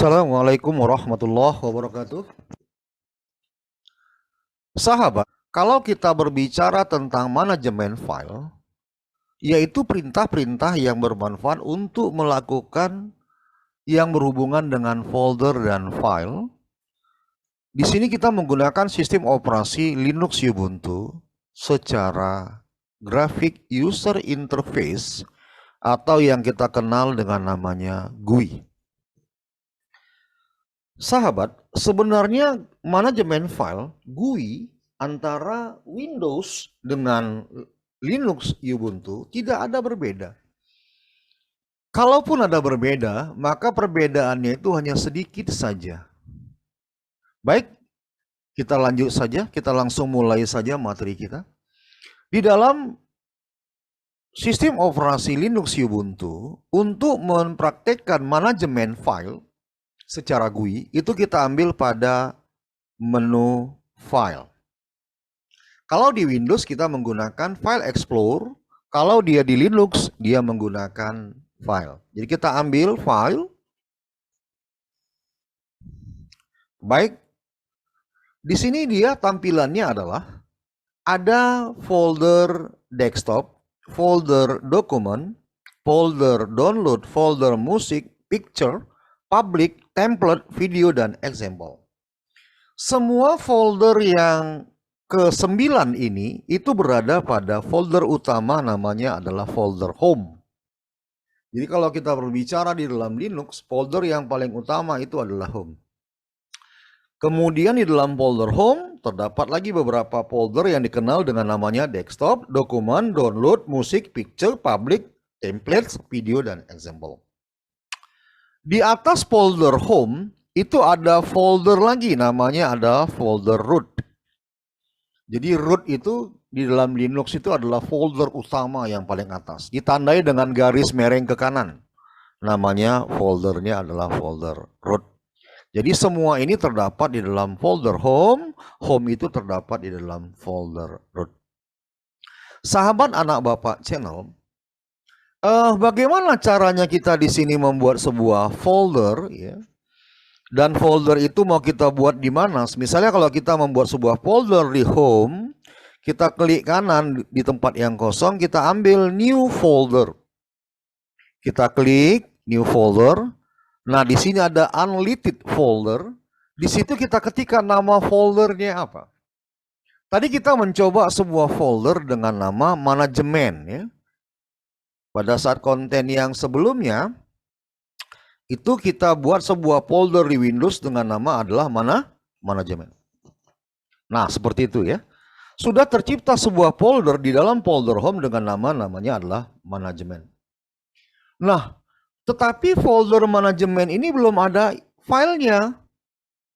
Assalamualaikum warahmatullahi wabarakatuh. Sahabat, kalau kita berbicara tentang manajemen file, yaitu perintah-perintah yang bermanfaat untuk melakukan yang berhubungan dengan folder dan file. Di sini kita menggunakan sistem operasi Linux Ubuntu secara Graphic User Interface atau yang kita kenal dengan namanya GUI. Sahabat, sebenarnya manajemen file GUI antara Windows dengan Linux Ubuntu tidak ada berbeda. Kalaupun ada berbeda, maka perbedaannya itu hanya sedikit saja. Baik, kita lanjut saja, kita langsung mulai saja materi kita. Di dalam sistem operasi Linux Ubuntu, untuk mempraktekkan manajemen file secara GUI, itu kita ambil pada menu file. Kalau di Windows kita menggunakan File Explorer, kalau dia di Linux dia menggunakan file. Jadi kita ambil file. Baik, di sini dia tampilannya adalah ada folder desktop, folder dokumen, folder download, folder musik, picture, public, template, video, dan example. Semua folder yang ke-9 ini itu berada pada folder utama, namanya adalah folder home. Jadi kalau kita berbicara di dalam Linux, folder yang paling utama itu adalah home. Kemudian di dalam folder home terdapat lagi beberapa folder yang dikenal dengan namanya desktop, dokumen, download, musik, picture, public, templates, video, dan example. Di atas folder home itu ada folder lagi, namanya ada folder root. Jadi root itu di dalam Linux itu adalah folder utama yang paling atas, ditandai dengan garis mereng ke kanan. Namanya foldernya adalah folder root. Jadi semua ini terdapat di dalam folder home, home itu terdapat di dalam folder root. Sahabat anak bapak channel, bagaimana caranya kita di sini membuat sebuah folder, ya? Dan folder itu mau kita buat di mana? Misalnya kalau kita membuat sebuah folder di home, kita klik kanan di tempat yang kosong, kita ambil new folder. Kita klik new folder. Nah, di sini ada unlisted folder. Di situ kita ketikkan nama foldernya apa. Tadi kita mencoba sebuah folder dengan nama manajemen, ya. Pada saat konten yang sebelumnya, itu kita buat sebuah folder di Windows dengan nama adalah manajemen. Nah, seperti itu ya. Sudah tercipta sebuah folder di dalam folder home dengan namanya adalah manajemen. Nah, tetapi folder manajemen ini belum ada filenya.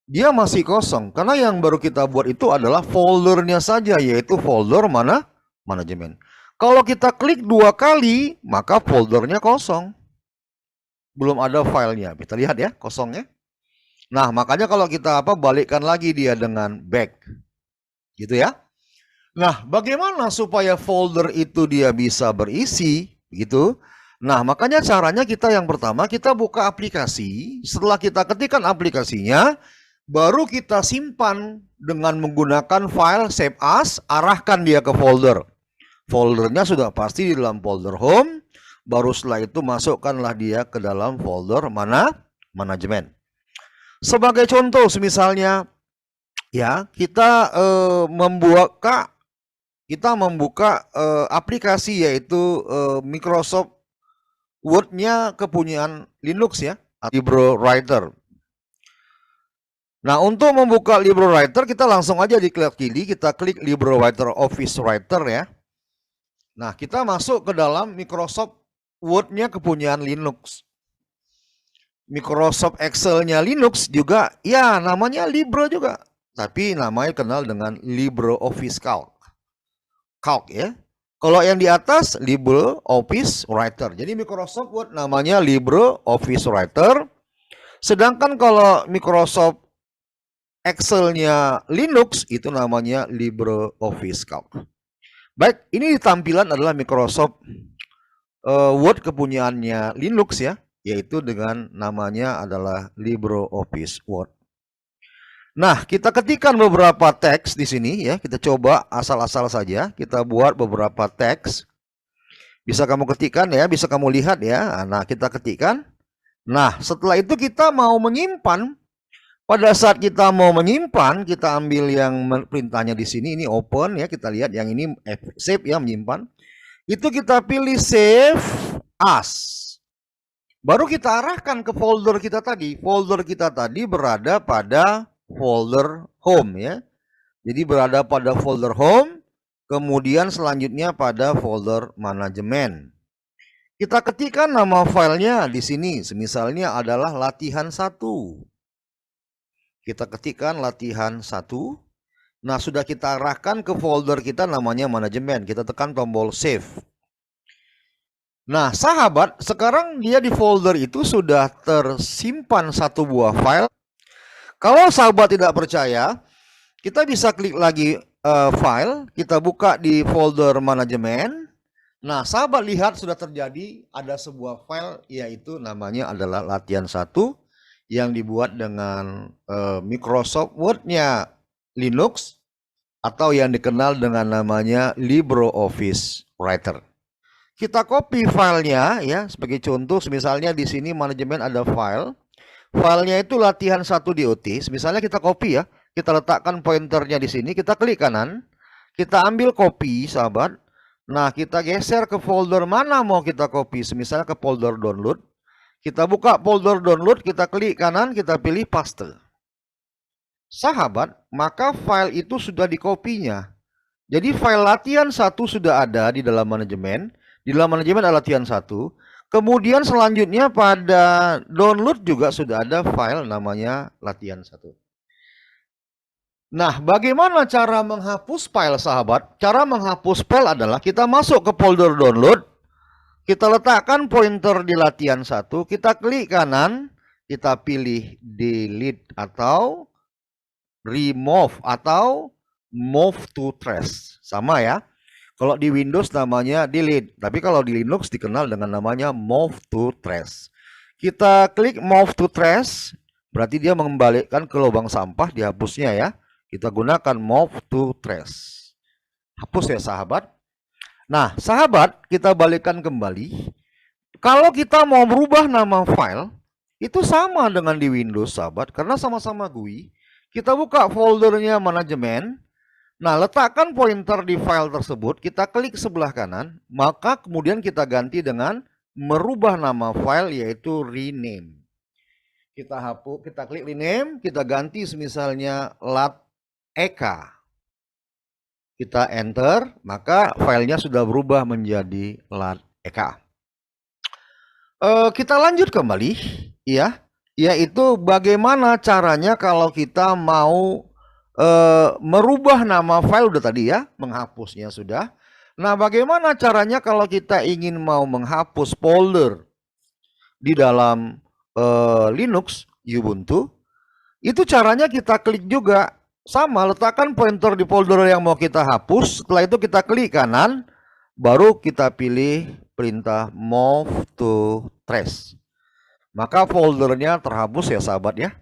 Dia masih kosong. Karena yang baru kita buat itu adalah foldernya saja, yaitu folder manajemen. Kalau kita klik 2 kali, maka foldernya kosong. Belum ada filenya. Kita lihat ya, kosongnya. Nah, makanya kalau kita balikkan lagi dia dengan back. Gitu ya. Nah, bagaimana supaya folder itu dia bisa berisi, gitu. Nah, makanya caranya kita yang pertama, kita buka aplikasi. Setelah kita ketikkan aplikasinya, baru kita simpan dengan menggunakan file save as, arahkan dia ke folder. Foldernya sudah pasti di dalam folder home, baru setelah itu masukkanlah dia ke dalam folder manajemen. Sebagai contoh, misalnya ya, kita membuka aplikasi yaitu Microsoft Word-nya kepunyaan Linux ya, LibreWriter. Nah, untuk membuka LibreWriter kita langsung aja di klik kiri, kita klik LibreWriter Office Writer ya. Nah, kita masuk ke dalam Microsoft Word-nya kepunyaan Linux. Microsoft Excel-nya Linux juga, ya namanya Libre juga. Tapi namanya kenal dengan LibreOffice Calc. Calc ya. Kalau yang di atas LibreOffice Writer. Jadi Microsoft Word namanya LibreOffice Writer. Sedangkan kalau Microsoft Excel-nya Linux itu namanya LibreOffice Calc. Baik, ini tampilan adalah Microsoft Word kepunyaannya Linux ya. yaitu dengan namanya adalah LibreOffice Word. Nah, kita ketikkan beberapa teks di sini ya. Kita coba asal-asal saja. Kita buat beberapa teks. Bisa kamu ketikkan ya, bisa kamu lihat ya. Nah, kita ketikkan. Nah, setelah itu kita mau menyimpan. Pada saat kita mau menyimpan, kita ambil yang perintahnya di sini. Ini open ya, kita lihat yang ini save ya, menyimpan. Itu kita pilih save as. Baru kita arahkan ke folder kita tadi. Folder kita tadi berada pada folder home ya. Jadi berada pada folder home, kemudian selanjutnya pada folder manajemen. Kita ketikkan nama filenya di sini, misalnya adalah latihan 1. Kita ketikkan latihan 1. Nah, sudah kita arahkan ke folder kita namanya manajemen. Kita tekan tombol save. Nah, sahabat, sekarang dia di folder itu sudah tersimpan satu buah file. Kalau sahabat tidak percaya, kita bisa klik lagi file, kita buka di folder manajemen. Nah, sahabat lihat sudah terjadi ada sebuah file, yaitu namanya adalah latihan 1 yang dibuat dengan Microsoft Word-nya Linux atau yang dikenal dengan namanya LibreOffice Writer. Kita copy filenya ya, sebagai contoh misalnya di sini manajemen ada file. Filenya itu latihan 1 DOT. Misalnya kita copy ya, kita letakkan pointernya di sini, kita klik kanan, kita ambil copy, sahabat. Nah, kita geser ke folder mana mau kita copy, misalnya ke folder download. Kita buka folder download, kita klik kanan, kita pilih paste. Sahabat, maka file itu sudah di-copy-nya. Jadi file latihan 1 sudah ada di dalam manajemen. Di dalam manajemen ada latihan 1. Kemudian selanjutnya pada download juga sudah ada file namanya latihan 1. Nah, bagaimana cara menghapus file, sahabat? Cara menghapus file adalah kita masuk ke folder download. Kita letakkan pointer di latihan 1. Kita klik kanan. Kita pilih delete atau remove atau move to trash. Sama ya. Kalau di Windows namanya delete, tapi kalau di Linux dikenal dengan namanya move to trash. Kita klik move to trash, berarti dia mengembalikan ke lubang sampah, dihapusnya ya. Kita gunakan move to trash. Hapus ya, sahabat. Nah, sahabat, kita balikkan kembali. Kalau kita mau merubah nama file, itu sama dengan di Windows, sahabat, karena sama-sama GUI. Kita buka foldernya manajemen. Nah, letakkan pointer di file tersebut, kita klik sebelah kanan, maka kemudian kita ganti dengan merubah nama file, yaitu rename. Kita hapus, kita klik rename, kita ganti misalnya lat.eka. Kita enter, maka filenya sudah berubah menjadi lat.eka. Kita lanjut kembali, ya, yaitu bagaimana caranya kalau kita mau merubah nama file udah tadi ya, menghapusnya sudah. Nah, bagaimana caranya kalau kita ingin mau menghapus folder di dalam Linux, Ubuntu? Itu caranya kita klik juga. Sama, letakkan pointer di folder yang mau kita hapus. Setelah itu kita klik kanan, baru kita pilih perintah move to trash. Maka foldernya terhapus ya, sahabat ya.